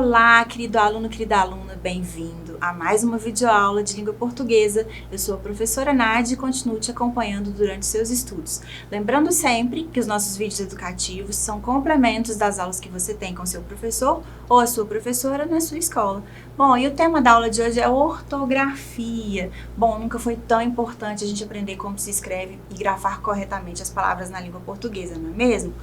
Olá, querido aluno, querida aluna, bem-vindo a mais uma videoaula de língua portuguesa. Eu sou a professora Nádia e continuo te acompanhando durante seus estudos. Lembrando sempre que os nossos vídeos educativos são complementos das aulas que você tem com seu professor ou a sua professora na sua escola. Bom, e o tema da aula de hoje é ortografia. Bom, nunca foi tão importante a gente aprender como se escreve e grafar corretamente as palavras na língua portuguesa, não é mesmo?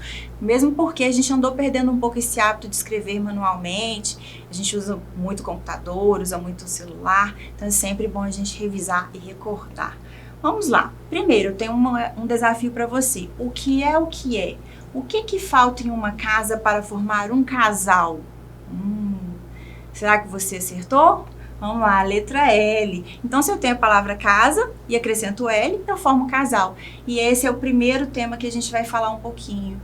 Mesmo porque a gente andou perdendo um pouco esse hábito de escrever manualmente, a gente usa muito computador, usa muito celular, então é sempre bom a gente revisar e recordar. Vamos lá. Primeiro, eu tenho um desafio para você. O que é o que é? O que falta em uma casa para formar um casal? Será que você acertou? Vamos lá, letra L. Então, se eu tenho a palavra casa e acrescento L, eu formo casal. E esse é o primeiro tema que a gente vai falar um pouquinho.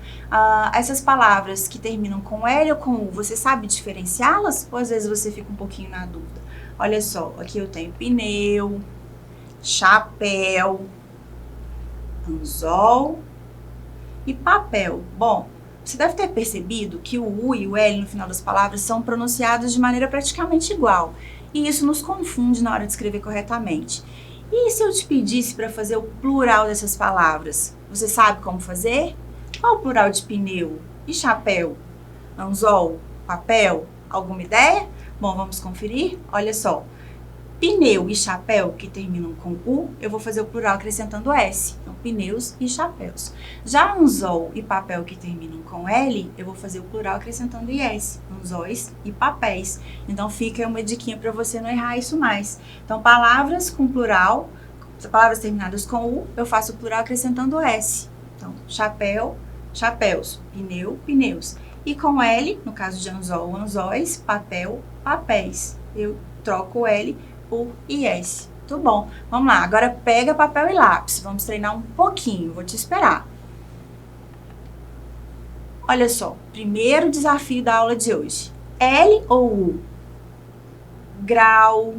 Essas palavras que terminam com L ou com U, você sabe diferenciá-las? Ou às vezes você fica um pouquinho na dúvida? Olha só, aqui eu tenho pneu, chapéu, anzol e papel. Bom, você deve ter percebido que o U e o L no final das palavras são pronunciados de maneira praticamente igual. E isso nos confunde na hora de escrever corretamente. E se eu te pedisse para fazer o plural dessas palavras? Você sabe como fazer? Qual o plural de pneu e chapéu? Anzol, papel? Alguma ideia? Bom, vamos conferir? Olha só. Pneu e chapéu, que terminam com U, eu vou fazer o plural acrescentando S. Então, pneus e chapéus. Já anzol e papel, que terminam com L, eu vou fazer o plural acrescentando IS. Anzóis e papéis. Então, fica uma diquinha para você não errar isso mais. Então, palavras com plural, palavras terminadas com U, eu faço o plural acrescentando S. Então, chapéu, chapéus. Pneu, pneus. E com L, no caso de anzol, anzóis, papel, papéis. Eu troco o L por IS. Muito bom. Vamos lá. Agora pega papel e lápis. Vamos treinar um pouquinho. Vou te esperar. Olha só. Primeiro desafio da aula de hoje. L ou U? Grau.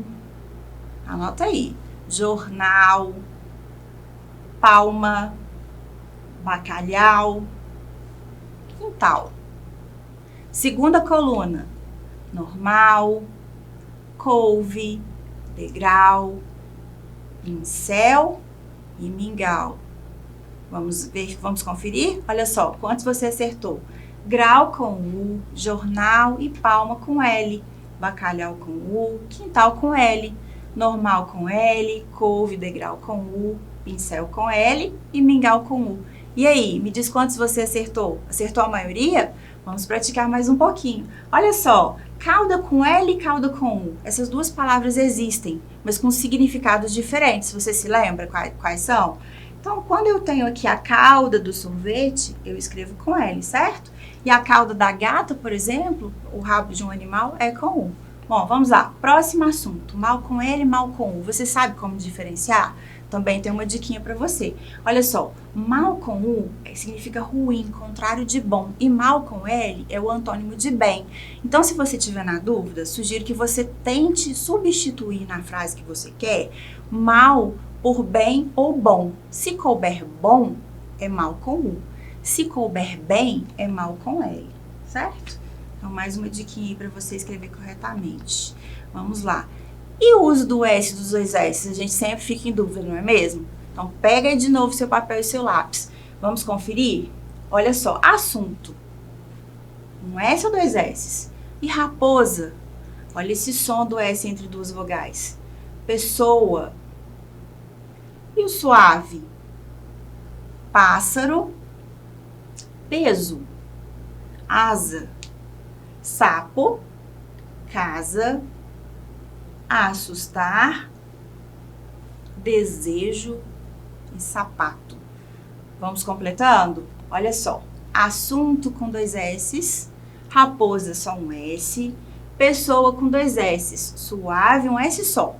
Anota aí. Jornal. Palma. Bacalhau. Quintal. Segunda coluna. Normal. Couve. Degrau, pincel e mingau. Vamos ver, vamos conferir? Olha só, quantos você acertou? Grau com U, jornal e palma com L, bacalhau com U, quintal com L, normal com L, couve, degrau com U, pincel com L e mingau com U. E aí, me diz quantos você acertou? Acertou a maioria? Vamos praticar mais um pouquinho. Olha só, cauda com L e cauda com U. Essas duas palavras existem, mas com significados diferentes. Você se lembra quais são? Então, quando eu tenho aqui a cauda do sorvete, eu escrevo com L, certo? E a cauda da gata, por exemplo, o rabo de um animal, é com U. Bom, vamos lá. Próximo assunto. Mal com L, mal com U. Você sabe como diferenciar? Também tem uma diquinha para você. Olha só, mal com U significa ruim, contrário de bom. E mal com L é o antônimo de bem. Então, se você tiver na dúvida, sugiro que você tente substituir na frase que você quer mal por bem ou bom. Se couber bom, é mal com U. Se couber bem, é mal com L, certo? Então, mais uma diquinha aí para você escrever corretamente. Vamos lá. E o uso do S, dos dois S? A gente sempre fica em dúvida, não é mesmo? Então, pega aí de novo seu papel e seu lápis. Vamos conferir? Olha só, assunto. Um S ou dois S? E raposa? Olha esse som do S entre duas vogais. Pessoa. E o suave? Pássaro. Peso. Asa. Sapo. Casa. Assustar, desejo e sapato. Vamos completando? Olha só. Assunto com dois S's, raposa só um S, pessoa com dois S's, suave um S só,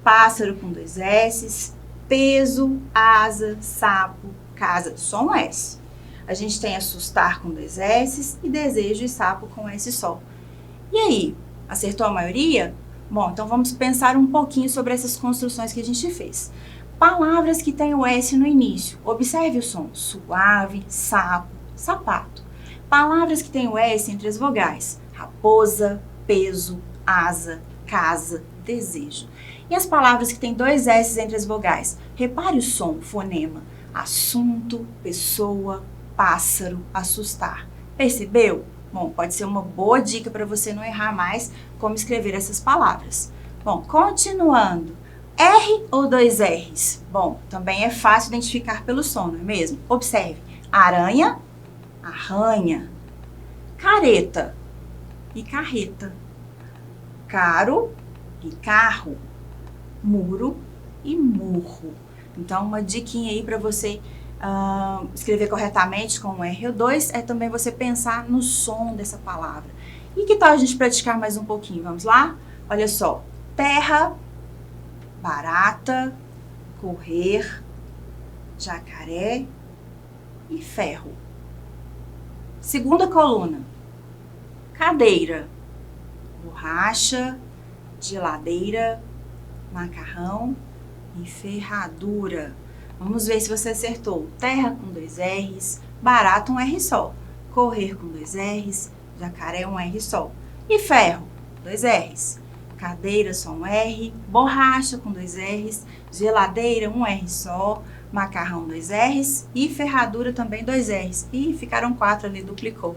pássaro com dois S's, peso, asa, sapo, casa, só um S. A gente tem assustar com dois S's e desejo e sapo com S só. E aí, acertou a maioria? Bom, então vamos pensar um pouquinho sobre essas construções que a gente fez. Palavras que têm o S no início. Observe o som. Suave, sapo, sapato. Palavras que têm o S entre as vogais. Raposa, peso, asa, casa, desejo. E as palavras que têm 2 S entre as vogais? Repare o som, fonema. Assunto, pessoa, pássaro, assustar. Percebeu? Bom, pode ser uma boa dica para você não errar mais como escrever essas palavras. Bom, continuando. R ou 2 R's? Bom, também é fácil identificar pelo som, não é mesmo? Observe. Aranha, arranha. Careta e carreta. Caro e carro. Muro e murro. Então, uma diquinha aí para você escrever corretamente com um R ou 2 é também você pensar no som dessa palavra. E que tal a gente praticar mais um pouquinho? Vamos lá? Olha só. Terra, barata, correr, jacaré e ferro. Segunda coluna. Cadeira, borracha, geladeira, macarrão e ferradura. Vamos ver se você acertou. Terra com 2 R's, barata um R só. Correr com 2 R's, jacaré um R só. E ferro, 2 R's. Cadeira só um R, borracha com 2 R's, geladeira um R só, macarrão 2 R's e ferradura também 2 R's. Ih, ficaram 4 ali, duplicou.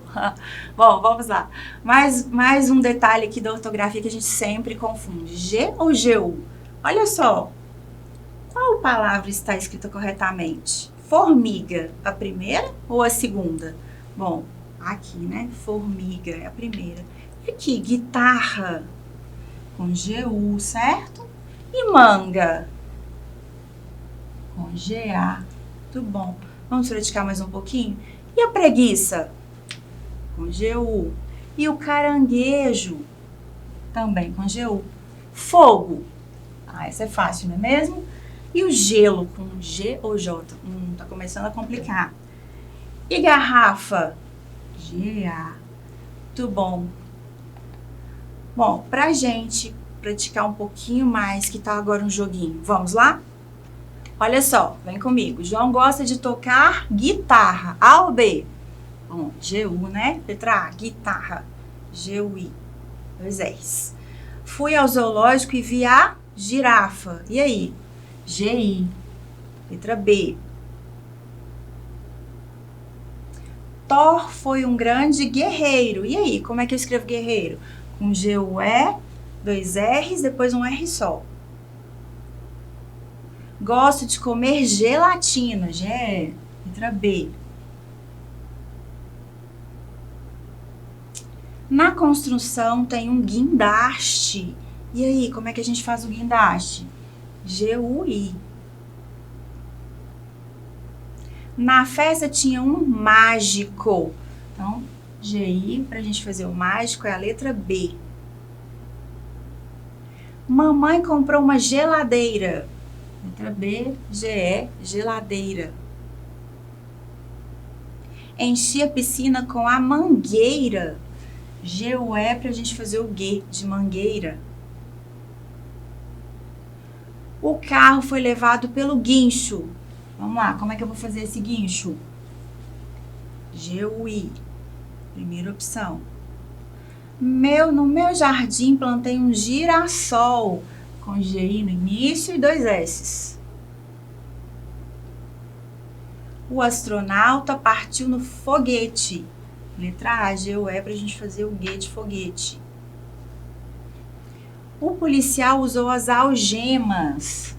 Bom, vamos lá. Mais um detalhe aqui da ortografia que a gente sempre confunde. G ou GU? Olha só. Qual palavra está escrita corretamente? Formiga, a primeira ou a segunda? Bom, aqui, né? Formiga é a primeira. E aqui, guitarra, com GU, certo? E manga, com GA. Muito bom. Vamos praticar mais um pouquinho? E a preguiça? Com GU. E o caranguejo? Também com GU. Fogo. Ah, essa é fácil, não é mesmo? E o gelo, com G ou J? Tá começando a complicar. E garrafa? GA. Muito bom. Bom, pra gente praticar um pouquinho mais, que tal agora um joguinho? Vamos lá? Olha só, vem comigo. João gosta de tocar guitarra. A ou B? Bom, GU, né? Letra A, guitarra. GUI. 2 R's. Fui ao zoológico e vi a girafa. E aí? GI. Letra B. Thor foi um grande guerreiro. E aí, como é que eu escrevo guerreiro? Com GUE, 2 R's, depois um R só. Gosto de comer gelatina. G, letra B. Na construção tem um guindaste. E aí, como é que a gente faz o guindaste? GUI. Na festa tinha um mágico. Então, GI, para a gente fazer o mágico, é a letra B. Mamãe comprou uma geladeira. Letra B, GE, geladeira. Enchi a piscina com a mangueira. GUE, para a gente fazer o G, de mangueira. O carro foi levado pelo guincho. Vamos lá, como é que eu vou fazer esse guincho? GUI, primeira opção. No meu jardim plantei um girassol, com GI no início e 2 S's. O astronauta partiu no foguete. Letra A, GUE, para a gente fazer o G de foguete. O policial usou as algemas.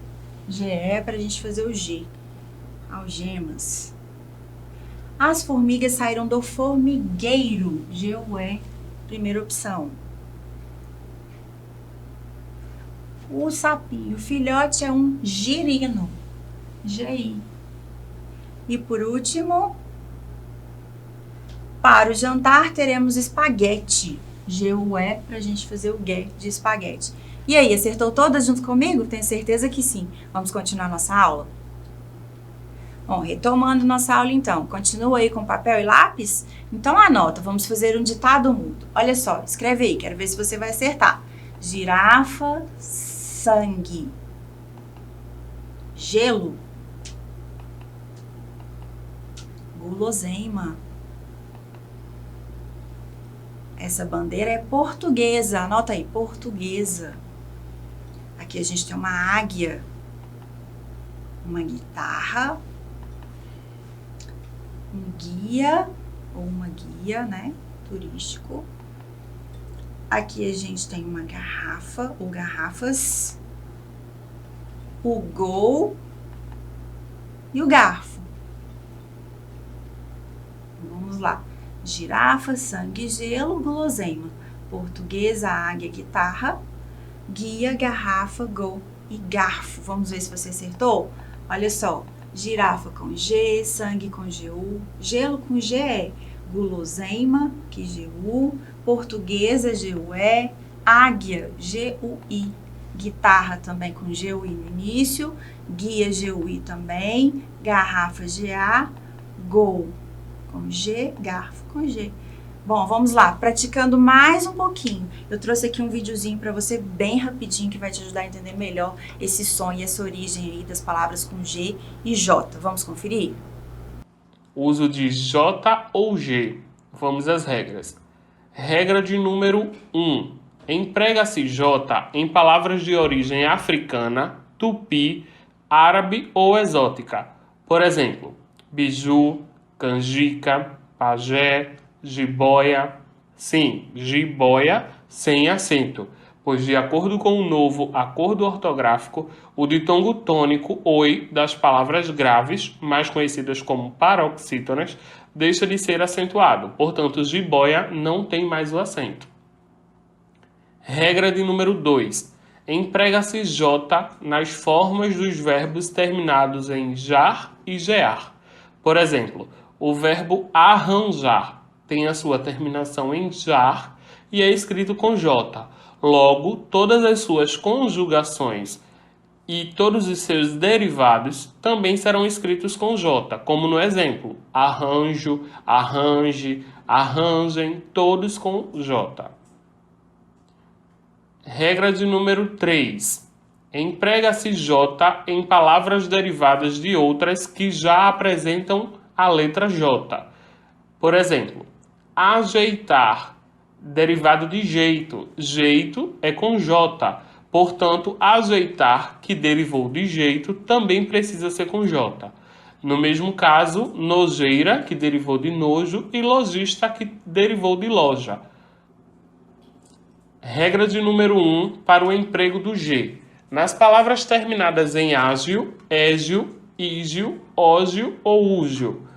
GE para a gente fazer o G. Algemas. As formigas saíram do formigueiro. GUE, primeira opção. O sapinho filhote é um girino. GI. E por último, para o jantar teremos espaguete. GUE para a gente fazer o G de espaguete. E aí, acertou todas junto comigo? Tenho certeza que sim. Vamos continuar nossa aula? Bom, retomando nossa aula então. Continua aí com papel e lápis? Então anota, vamos fazer um ditado mudo. Olha só, escreve aí, quero ver se você vai acertar. Girafa, sangue. Gelo. Guloseima. Essa bandeira é portuguesa. Anota aí, portuguesa. Aqui a gente tem uma águia, uma guitarra, um guia ou uma guia, né, turístico. Aqui a gente tem uma garrafa ou garrafas, o gol e o garfo. Vamos lá. Girafa, sangue, gelo, guloseima. Portuguesa, águia, guitarra, guia, garrafa, gol e garfo. Vamos ver se você acertou? Olha só. Girafa com G, sangue com GU, gelo com GE, guloseima, que GU, portuguesa, GUE, águia, GUI, guitarra também com GUI no início, guia, GUI também, garrafa, GA, gol com G, garfo com G. Bom, vamos lá, praticando mais um pouquinho. Eu trouxe aqui um videozinho para você bem rapidinho que vai te ajudar a entender melhor esse som e essa origem aí das palavras com G e J. Vamos conferir? Uso de J ou G. Vamos às regras. Regra de número 1. Emprega-se J em palavras de origem africana, tupi, árabe ou exótica. Por exemplo, biju, canjica, pajé, jiboia. Sim, jiboia sem acento, pois de acordo com o novo acordo ortográfico, o ditongo tônico oi das palavras graves, mais conhecidas como paroxítonas, deixa de ser acentuado. Portanto, jiboia não tem mais o acento. Regra de número 2. Emprega-se J nas formas dos verbos terminados em jar e gear. Por exemplo, o verbo arranjar tem a sua terminação em jar e é escrito com J. Logo, todas as suas conjugações e todos os seus derivados também serão escritos com J, como no exemplo, arranjo, arranje, arranjem, todos com J. Regra de número 3. Emprega-se J em palavras derivadas de outras que já apresentam a letra J. Por exemplo, ajeitar, derivado de jeito. Jeito é com J. Portanto, ajeitar, que derivou de jeito, também precisa ser com J. No mesmo caso, nojeira, que derivou de nojo, e lojista, que derivou de loja. Regra de número 1 para o emprego do G. Nas palavras terminadas em ágil, égio, ígio, ógio ou úgio.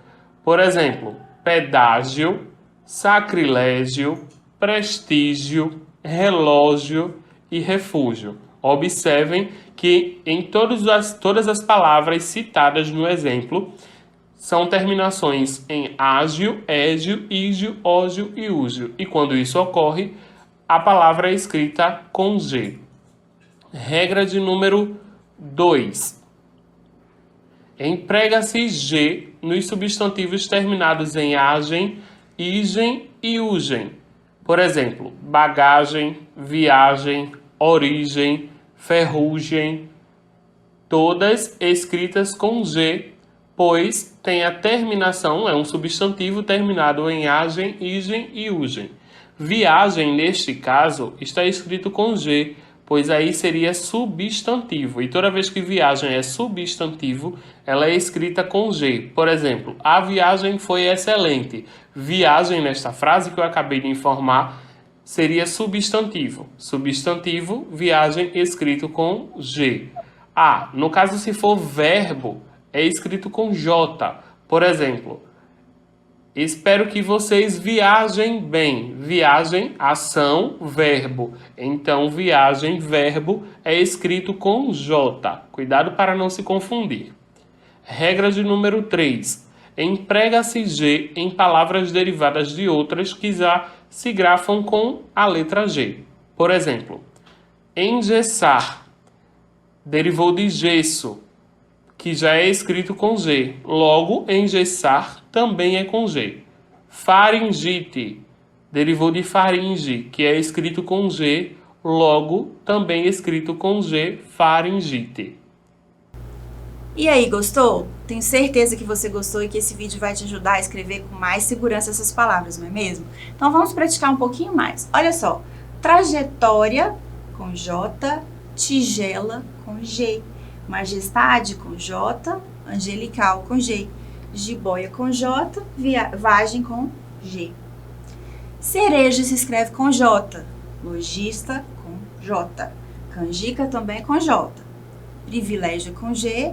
Por exemplo, pedágio, sacrilégio, prestígio, relógio e refúgio. Observem que em todas as palavras citadas no exemplo são terminações em ágil, égio, ígio, ógio e úgio. E quando isso ocorre, a palavra é escrita com G. Regra de número 2. Emprega-se G nos substantivos terminados em agem, igem e ugem. Por exemplo, bagagem, viagem, origem, ferrugem, todas escritas com G, pois tem a terminação, é um substantivo terminado em agem, igem e ugem. Viagem, neste caso, está escrito com G, pois aí seria substantivo. E toda vez que viagem é substantivo, ela é escrita com G. Por exemplo, a viagem foi excelente. Viagem, nesta frase que eu acabei de informar, seria substantivo. Substantivo, viagem, escrito com G. No caso, se for verbo, é escrito com J. Por exemplo, espero que vocês viajem bem. Viagem, ação, verbo. Então, viagem, verbo, é escrito com J. Cuidado para não se confundir. Regra de número 3. Emprega-se G em palavras derivadas de outras que já se grafam com a letra G. Por exemplo, engessar derivou de gesso, que já é escrito com G. Logo, engessar também é com G. Faringite derivou de faringe, que é escrito com G. Logo, também escrito com G, faringite. E aí, gostou? Tenho certeza que você gostou e que esse vídeo vai te ajudar a escrever com mais segurança essas palavras, não é mesmo? Então vamos praticar um pouquinho mais. Olha só, trajetória com J, tigela com G, majestade com J, angelical com G, jiboia com J, vagem com G. Cereja se escreve com J, lojista com J, canjica também com J, privilégio com G,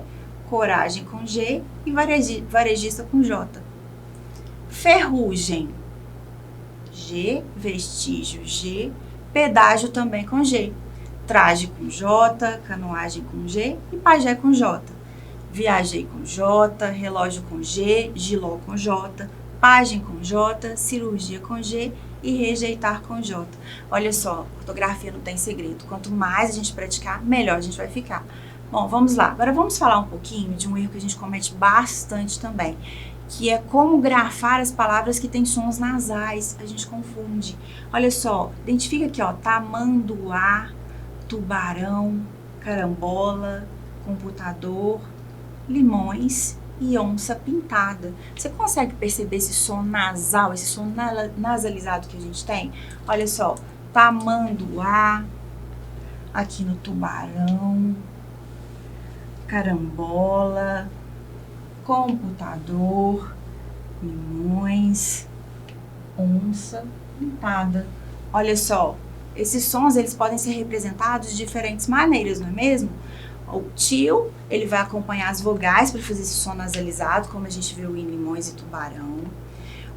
coragem com G e varejista com J. Ferrugem, G, vestígio G, pedágio também com G, traje com J, canoagem com G e pajé com J. Viajei com J, relógio com G, giló com J, página com J, cirurgia com G e rejeitar com J. Olha só, ortografia não tem segredo. Quanto mais a gente praticar, melhor a gente vai ficar. Bom, vamos lá. Agora vamos falar um pouquinho de um erro que a gente comete bastante também, que é como grafar as palavras que têm sons nasais. A gente confunde. Olha só, identifica aqui, ó, tamanduá, tubarão, carambola, computador, limões e onça pintada. Você consegue perceber esse som nasal, esse som nasalizado que a gente tem? Olha só, tamanduá, aqui no tubarão, carambola, computador, limões, onça pintada. Olha só, esses sons eles podem ser representados de diferentes maneiras, não é mesmo? O tio, ele vai acompanhar as vogais para fazer esse som nasalizado, como a gente viu em limões e tubarão.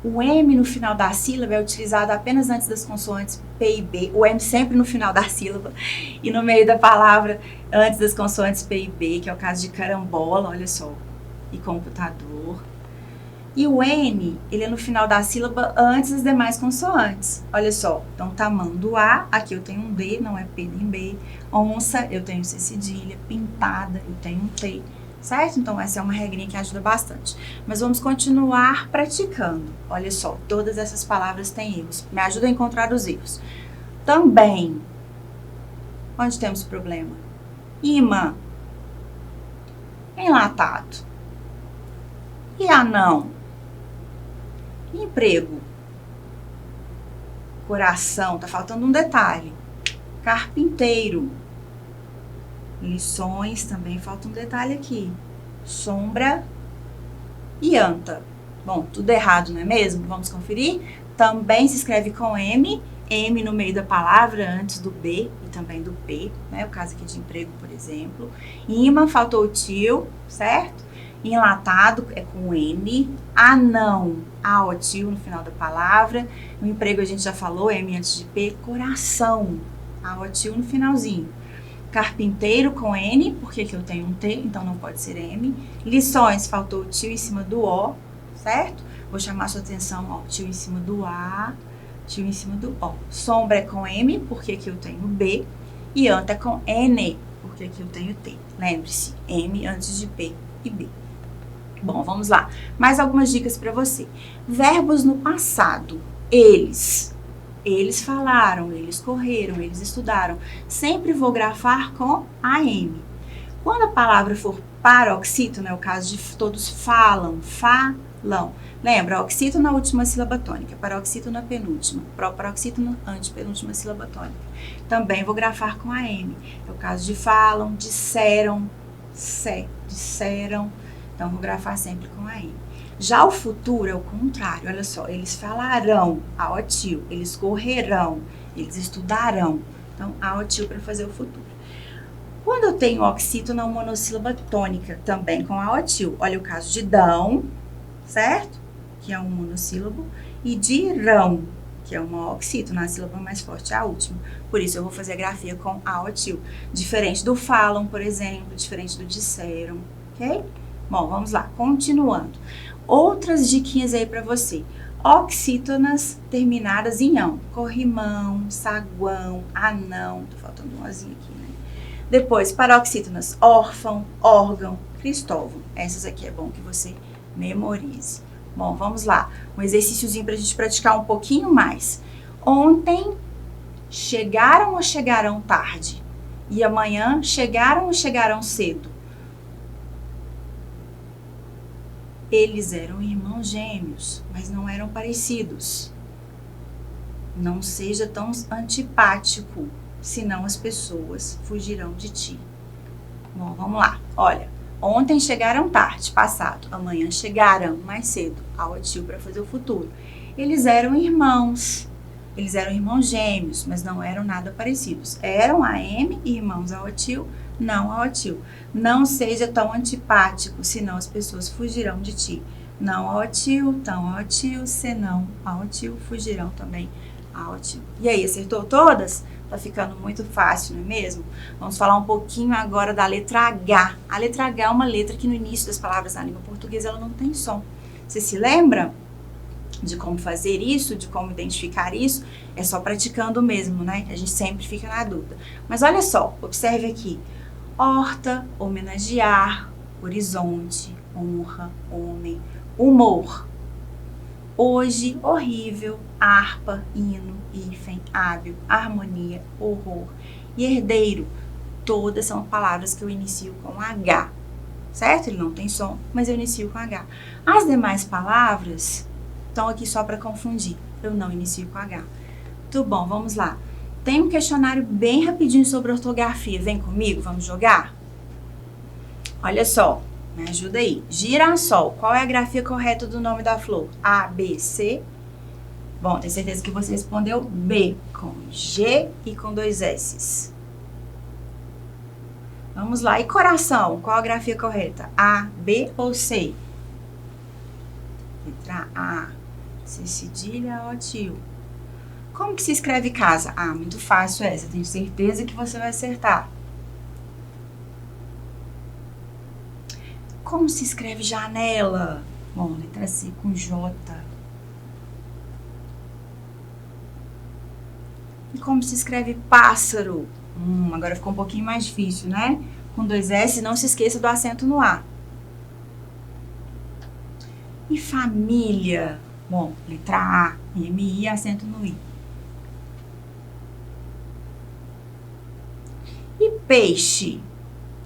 O M no final da sílaba é utilizado apenas antes das consoantes P e B. O M sempre no final da sílaba e no meio da palavra antes das consoantes P e B, que é o caso de carambola, olha só, e computador. E o N, ele é no final da sílaba antes das demais consoantes. Olha só, então tamanduá, aqui eu tenho um D, não é P nem B. Onça, eu tenho C cedilha. Pintada, eu tenho um T. Certo? Então essa é uma regrinha que ajuda bastante. Mas vamos continuar praticando. Olha só, todas essas palavras têm erros. Me ajuda a encontrar os erros. Também. Onde temos problema? Imã. Enlatado. E anão. Emprego. Coração. Tá faltando um detalhe. Carpinteiro. Lições, também falta um detalhe aqui. Sombra e anta. Bom, tudo errado, não é mesmo? Vamos conferir? Também se escreve com M, M no meio da palavra, antes do B e também do P, né? O caso aqui de emprego, por exemplo. Imã, faltou o tio, certo? Enlatado é com N. Anão, A, o tio no final da palavra. O emprego a gente já falou, M antes de P. Coração, A, o tio no finalzinho. Carpinteiro com N, porque aqui eu tenho um T, então não pode ser M. Lições, faltou o tio em cima do O, certo? Vou chamar sua atenção, ó, tio em cima do A, tio em cima do O. Sombra é com M, porque aqui eu tenho B. E anta é com N, porque aqui eu tenho T. Lembre-se, M antes de P e B. Bom, vamos lá. Mais algumas dicas para você. Verbos no passado. Eles. Eles falaram, eles correram, eles estudaram. Sempre vou grafar com AM. Quando a palavra for paroxítono, é o caso de todos falam, falam. Lembra, oxítono na última sílaba tônica, paroxítono na penúltima, proparoxítono antepenúltima sílaba tônica. Também vou grafar com AM. É o caso de falam, disseram, disseram. Então, vou grafar sempre com AM. Já o futuro é o contrário, olha só, eles falarão, aotil, eles correrão, eles estudarão. Então, aotil para fazer o futuro. Quando eu tenho oxítono na monossílaba tônica, também com aotil, olha o caso de dão, certo? Que é um monossílabo, e de rão, que é uma oxítono, a sílaba mais forte é a última. Por isso, eu vou fazer a grafia com aotil. Diferente do falam, por exemplo, diferente do disseram, ok? Bom, vamos lá, continuando. Outras diquinhas aí para você. Oxítonas terminadas em ão. Corrimão, saguão, anão. Tô faltando um ozinho aqui, né? Depois, paroxítonas, órfão, órgão, Cristóvão. Essas aqui é bom que você memorize. Bom, vamos lá. Um exercíciozinho pra gente praticar um pouquinho mais. Ontem, chegaram ou chegarão tarde? E amanhã, chegaram ou chegarão cedo? Eles eram irmãos gêmeos, mas não eram parecidos. Não seja tão antipático, senão as pessoas fugirão de ti. Bom, vamos lá. Olha, ontem chegaram tarde, passado. Amanhã chegarão mais cedo, ao tio para fazer o futuro. Eles eram irmãos. Eles eram irmãos gêmeos, mas não eram nada parecidos. Eram AM, irmãos ao tio, não ao tio. Não seja tão antipático, senão as pessoas fugirão de ti. Não ao tio, tão ao tio, senão ao tio, fugirão também ao tio. E aí, acertou todas? Tá ficando muito fácil, não é mesmo? Vamos falar um pouquinho agora da letra H. A letra H é uma letra que no início das palavras na língua portuguesa ela não tem som. Você se lembra de como fazer isso, de como identificar isso? É só praticando mesmo, né? A gente sempre fica na dúvida. Mas olha só, observe aqui. Horta, homenagear, horizonte, honra, homem, humor. Hoje, horrível, harpa, hino, hífen, hábil, harmonia, horror e herdeiro. Todas são palavras que eu inicio com H, certo? Ele não tem som, mas eu inicio com H. As demais palavras estão aqui só para confundir. Eu não inicio com H. Tudo bom, vamos lá. Tem um questionário bem rapidinho sobre ortografia. Vem comigo, vamos jogar? Olha só, me ajuda aí. Girassol, qual é a grafia correta do nome da flor? A, B, C. Bom, tenho certeza que você respondeu B, com G e com 2 S's. Vamos lá. E coração, qual a grafia correta? A, B ou C? Letra A. C cedilha, O tio. Como que se escreve casa? Ah, muito fácil essa. Tenho certeza que você vai acertar. Como se escreve janela? Bom, letra C com J. E como se escreve pássaro? Agora ficou um pouquinho mais difícil, né? Com 2 S, não se esqueça do acento no A. E família? Bom, letra A, M-I, acento no I. E peixe?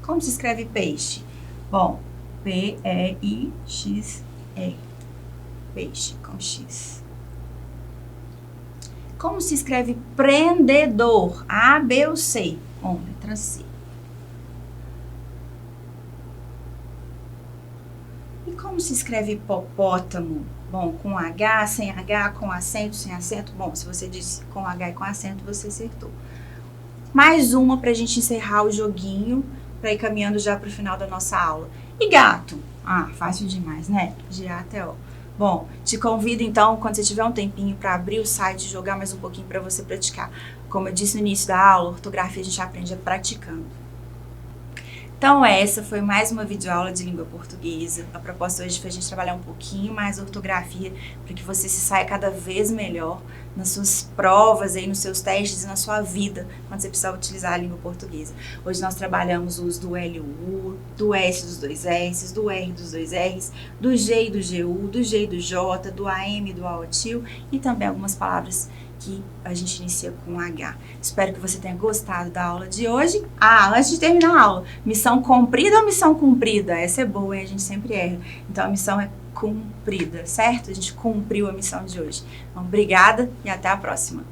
Como se escreve peixe? Bom, P-E-I-X-E. Peixe com X. Como se escreve prendedor? A, B ou C? Bom, letra C. E como se escreve hipopótamo? Bom, com H, sem H, com acento, sem acento. Bom, se você disse com H e com acento, você acertou. Mais uma para a gente encerrar o joguinho, para ir caminhando já para o final da nossa aula. E gato? Ah, fácil demais, né? De A até O. Bom, te convido então, quando você tiver um tempinho, para abrir o site e jogar mais um pouquinho para você praticar. Como eu disse no início da aula, ortografia a gente aprende praticando. Então essa foi mais uma videoaula de língua portuguesa. A proposta hoje foi a gente trabalhar um pouquinho mais a ortografia para que você se saia cada vez melhor nas suas provas, aí, nos seus testes e na sua vida, quando você precisar utilizar a língua portuguesa. Hoje nós trabalhamos o uso do L e o U, do S dos 2 S, do R dos 2 R's, do G e do GU, do G e do J, do AM e do AO tio e também algumas palavras que a gente inicia com H. Espero que você tenha gostado da aula de hoje. Ah, antes de terminar a aula, missão cumprida ou missão cumprida? Essa é boa, hein? A gente sempre erra. Então, a missão é cumprida, certo? A gente cumpriu a missão de hoje. Então, obrigada e até a próxima.